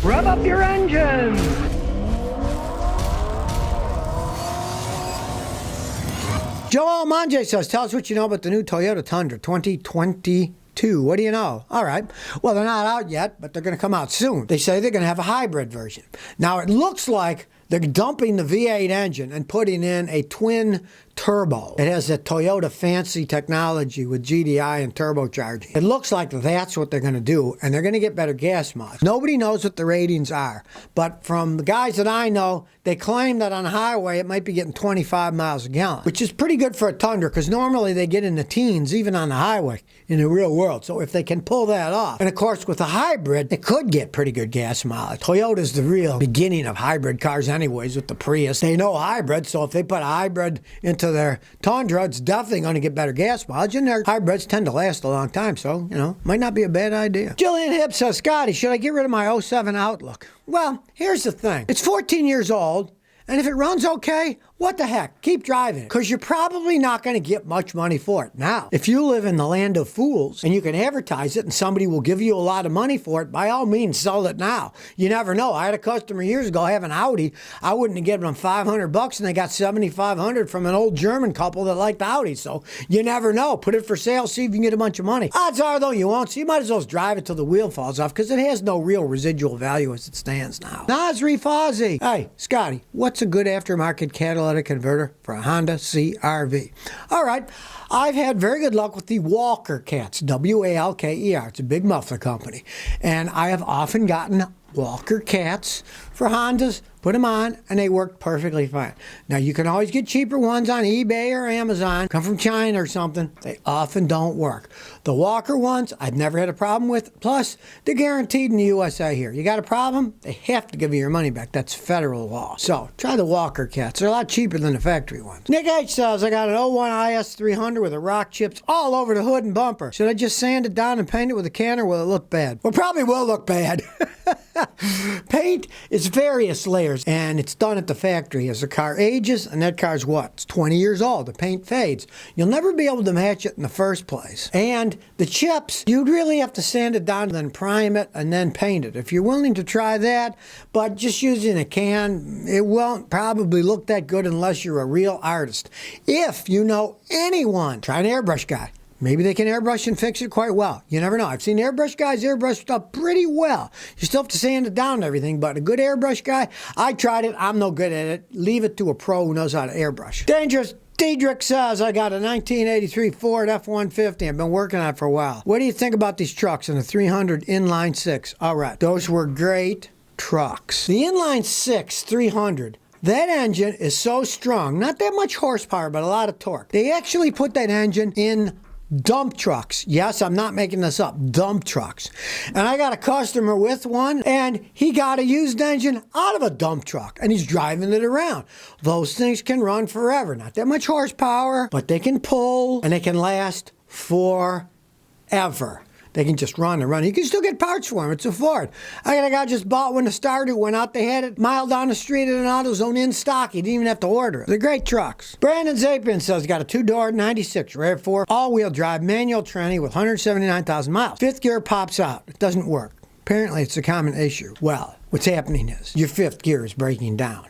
Rev up your engines! Joel Manje says, tell us what you know about the new Toyota Tundra 2022. What do you know? All right. Well, they're not out yet, but they're going to come out soon. They say they're going to have a hybrid version. Now, it looks like they're dumping the V8 engine and putting in a twin turbo. It has a Toyota fancy technology with GDI and turbocharging. It looks like that's what they're going to do, and they're going to get better gas mileage. Nobody knows what the ratings are, but from the guys that I know, they claim that on the highway it might be getting 25 miles a gallon, which is pretty good for a Tundra because normally they get in the teens even on the highway in the real world. So if they can pull that off, and of course with a hybrid, it could get pretty good gas mileage. Toyota's the real beginning of hybrid cars anyways with the Prius. They know hybrid, so if they put a hybrid into their Tundra, it's definitely going to get better gas mileage, and their hybrids tend to last a long time, so, might not be a bad idea. Jillian Hibb says, Scotty, should I get rid of my '07 Outlook? Well, here's the thing. It's 14 years old, and if it runs okay, what the heck? Keep driving it, because you're probably not going to get much money for it. Now, if you live in the land of fools and you can advertise it and somebody will give you a lot of money for it, by all means, sell it now. You never know. I had a customer years ago have an Audi. I wouldn't have given them $500 and they got $7,500 from an old German couple that liked Audi. So you never know. Put it for sale, see if you can get a bunch of money. Odds are, though, you won't. So you might as well drive it till the wheel falls off because it has no real residual value as it stands now. Nasri Fozzie. Hey, Scotty, what's a good aftermarket catalytic converter for a Honda CR-V? All right, I've had very good luck with the Walker Cats, Walker. It's a big muffler company, and I have often gotten Walker Cats for Hondas, put them on, and they work perfectly fine. Now, you can always get cheaper ones on eBay or Amazon, come from China or something. They often don't work. The Walker ones, I've never had a problem with. Plus, they're guaranteed in the USA here. You got a problem, they have to give you your money back. That's federal law. So, try the Walker Cats. They're a lot cheaper than the factory ones. Nick H says, I got an '01 IS300 with the rock chips all over the hood and bumper. Should I just sand it down and paint it with a can, or will it look bad? Well, probably will look bad. Paint is various layers, and it's done at the factory. As the car ages, and that car's what? It's 20 years old. The paint fades. You'll never be able to match it in the first place. And the chips, you'd really have to sand it down, then prime it, and then paint it. If you're willing to try that, but just using a can, it won't probably look that good unless you're a real artist. If you know anyone, try an airbrush guy. Maybe they can airbrush and fix it quite well. You never know. I've seen airbrush guys airbrush stuff pretty well. You still have to sand it down and everything, but a good airbrush guy, I tried it. I'm no good at it. Leave it to a pro who knows how to airbrush. Dangerous Diedrich says, I got a 1983 Ford F-150. I've been working on it for a while. What do you think about these trucks and the 300 inline six? All right. Those were great trucks. The inline six 300, that engine is so strong. Not that much horsepower, but a lot of torque. They actually put that engine in dump trucks. Yes, I'm not making this up. Dump trucks. And I got a customer with one, and he got a used engine out of a dump truck, and he's driving it around. Those things can run forever. Not that much horsepower, but they can pull, and they can last forever. They can just run and run. You can still get parts for them. It's a Ford. I got a guy just bought one to start it, went out, they had it mile down the street at an AutoZone in stock. He didn't even have to order it. They're great trucks. Brandon Zapin says, got a two-door 96 RAV4 all-wheel drive manual tranny with 179,000 miles. Fifth gear pops out. It doesn't work. Apparently, it's a common issue. Well, what's happening is your fifth gear is breaking down.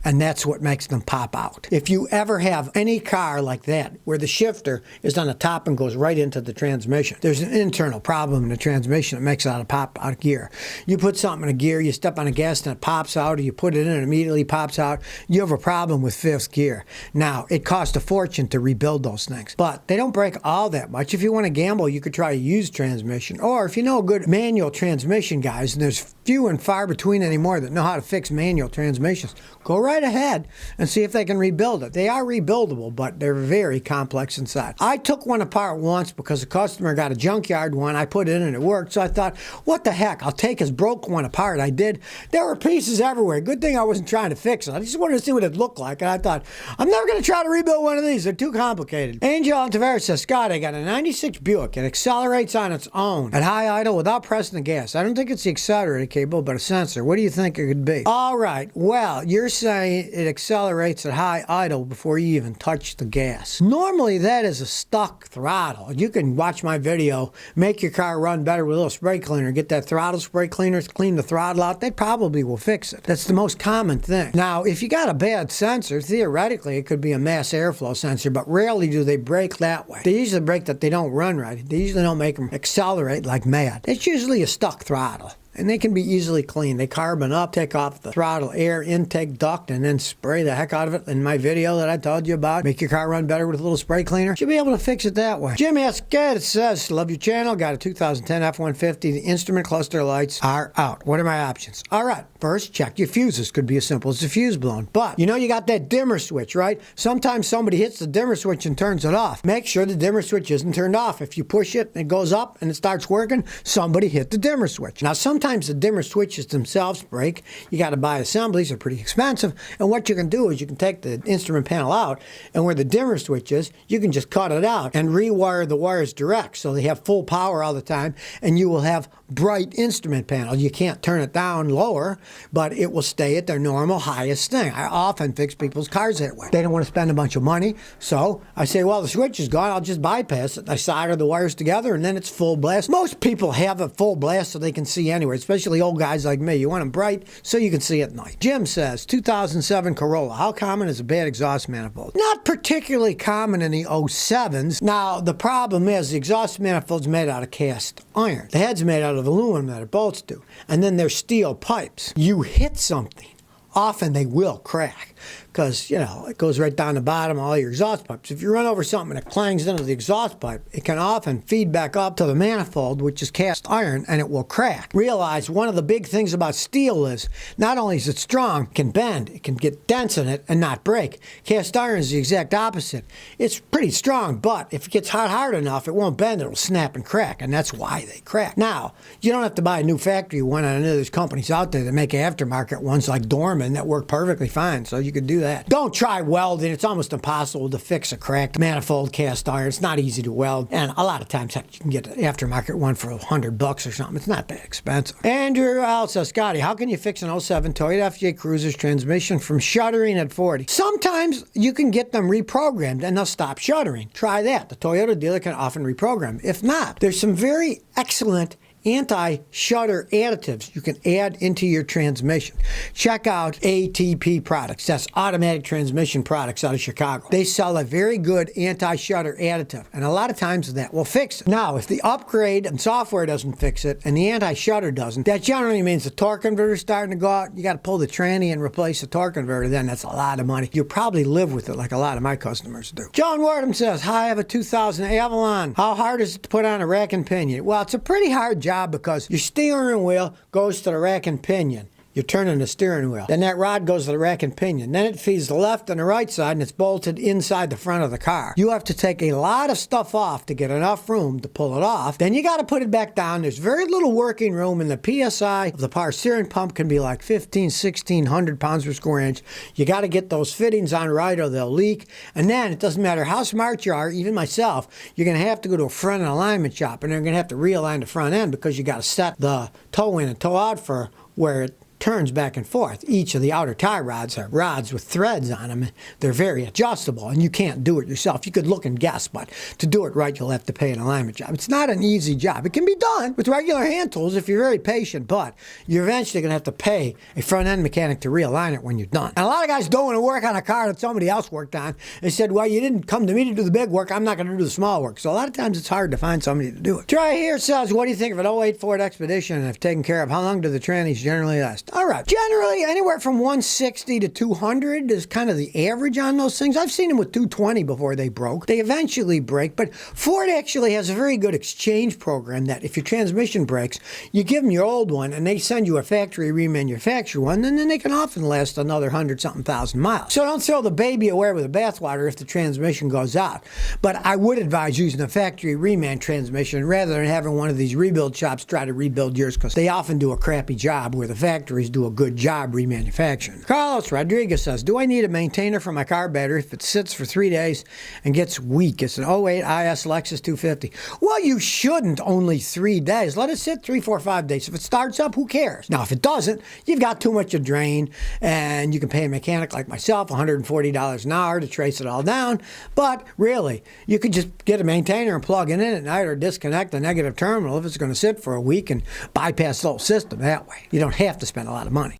And that's what makes them pop out. If you ever have any car like that, where the shifter is on the top and goes right into the transmission, there's an internal problem in the transmission that makes it out of pop out of gear. You put something in a gear, you step on a gas and it pops out, or you put it in and it immediately pops out, you have a problem with fifth gear. Now, it costs a fortune to rebuild those things, but they don't break all that much. If you want to gamble, you could try a used transmission, or if you know good manual transmission guys, and there's few and far between anymore that know how to fix manual transmissions, go right ahead and see if they can rebuild it. They are rebuildable, but they're very complex inside. I took one apart once because a customer got a junkyard one. I put it in and it worked, so I thought, what the heck? I'll take his broke one apart. I did. There were pieces everywhere. Good thing I wasn't trying to fix it. I just wanted to see what it looked like, and I thought, I'm never going to try to rebuild one of these. They're too complicated. Angel on Tavares says, Scott, I got a 96 Buick. It accelerates on its own at high idle without pressing the gas. I don't think it's the accelerator cable, but a sensor. What do you think it could be? All right. Well, you're saying it accelerates at high idle before you even touch the gas. Normally that is a stuck throttle. You can watch my video, make your car run better with a little spray cleaner, get that throttle spray cleaner, clean the throttle out. They probably will fix it. That's the most common thing. Now, if you got a bad sensor, theoretically it could be a mass airflow sensor, but rarely do they break that way. They usually break that they don't run right. They usually don't make them accelerate like mad. It's usually a stuck throttle. And they can be easily cleaned. They carbon up, take off the throttle air intake duct, and then spray the heck out of it. In my video that I told you about, make your car run better with a little spray cleaner, you'll be able to fix it that way. Jim asks, it says, love your channel, got a 2010 F-150. The instrument cluster lights are out. What are my options? All right, first, check your fuses. Could be as simple as the fuse blown. But, you know you got that dimmer switch, right? Sometimes somebody hits the dimmer switch and turns it off. Make sure the dimmer switch isn't turned off. If you push it, it goes up and it starts working, somebody hit the dimmer switch. Now, sometimes the dimmer switches themselves break. You got to buy assemblies. They're pretty expensive. And what you can do is you can take the instrument panel out, and where the dimmer switch is, you can just cut it out and rewire the wires direct so they have full power all the time, and you will have bright instrument panel. You can't turn it down lower, but it will stay at their normal highest thing. I often fix people's cars that way. They don't want to spend a bunch of money, so I say, well, the switch is gone. I'll just bypass it. I solder the wires together, and then it's full blast. Most people have a full blast so they can see anywhere, especially old guys like me. You want them bright so you can see at night. Jim says, 2007 Corolla. How common is a bad exhaust manifold? Not particularly common in the 07s. Now, the problem is the exhaust manifold's made out of cast iron. The head's made out of aluminum that it bolts to. And then there's steel pipes. You hit something, often they will crack. Because, you know, it goes right down the bottom of all your exhaust pipes. If you run over something and it clangs into the exhaust pipe, it can often feed back up to the manifold, which is cast iron, and it will crack. Realize one of the big things about steel is not only is it strong, it can bend, it can get dense in it and not break. Cast iron is the exact opposite. It's pretty strong, but if it gets hard enough, it won't bend, it'll snap and crack, and that's why they crack. Now, you don't have to buy a new factory one. I know there's companies out there that make aftermarket ones like Dorman that work perfectly fine, so you could do that. Don't try welding. It's almost impossible to fix a cracked manifold cast iron. It's not easy to weld, and a lot of times heck, you can get an aftermarket one for $100 or something. It's not that expensive. Andrew Al says, Scotty, how can you fix an 07 Toyota FJ Cruiser's transmission from shuddering at 40? Sometimes you can get them reprogrammed and they'll stop shuddering. Try that. The Toyota dealer can often reprogram. If not, there's some very excellent anti-shudder additives you can add into your transmission. Check out ATP products. That's Automatic Transmission Products out of Chicago. They sell a very good anti-shudder additive, and a lot of times that will fix it. Now, if the upgrade and software doesn't fix it and the anti-shudder doesn't, that generally means the torque converter is starting to go out. You got to pull the tranny and replace the torque converter. Then that's a lot of money. You'll probably live with it like a lot of my customers do. John Wardham says, hi, I have a 2000 Avalon. How hard is it to put on a rack and pinion? Well, it's a pretty hard job because your steering wheel goes to the rack and pinion. You're turning the steering wheel. Then that rod goes to the rack and pinion. Then it feeds the left and the right side, and it's bolted inside the front of the car. You have to take a lot of stuff off to get enough room to pull it off. Then you got to put it back down. There's very little working room, and the PSI of the power steering pump can be like 1,600 pounds per square inch. You got to get those fittings on right or they'll leak. And then it doesn't matter how smart you are, even myself, you're going to have to go to a front end alignment shop, and they're going to have to realign the front end because you got to set the toe in and toe out for where it turns back and forth. Each of the outer tie rods are rods with threads on them. They're very adjustable, and you can't do it yourself. You could look and guess, but to do it right, you'll have to pay an alignment job. It's not an easy job. It can be done with regular hand tools if you're very patient, but you're eventually going to have to pay a front-end mechanic to realign it when you're done. And a lot of guys don't want to work on a car that somebody else worked on. They said, well, you didn't come to me to do the big work. I'm not going to do the small work. So a lot of times it's hard to find somebody to do it. Try here says, what do you think of an '08 Ford Expedition and if taken care of? How long do the trannies generally last? All right. Generally, anywhere from 160 to 200 is kind of the average on those things. I've seen them with 220 before they broke. They eventually break, but Ford actually has a very good exchange program that if your transmission breaks, you give them your old one and they send you a factory remanufactured one, and then they can often last another 100-something thousand miles. So don't throw the baby away with the bathwater if the transmission goes out. But I would advise using a factory reman transmission rather than having one of these rebuild shops try to rebuild yours, because they often do a crappy job where the factories always do a good job remanufacturing. Carlos Rodriguez says, do I need a maintainer for my car battery if it sits for 3 days and gets weak? It's an 08 IS Lexus 250. Well, you shouldn't only 3 days. Let it sit 3, 4, 5 days. If it starts up, who cares? Now, if it doesn't, you've got too much to drain, and you can pay a mechanic like myself $140 an hour to trace it all down. But really, you could just get a maintainer and plug it in at night or disconnect the negative terminal if it's going to sit for a week and bypass the whole system that way. You don't have to spend a lot of money.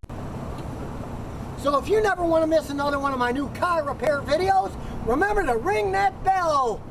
So if you never want to miss another one of my new car repair videos, remember to ring that bell.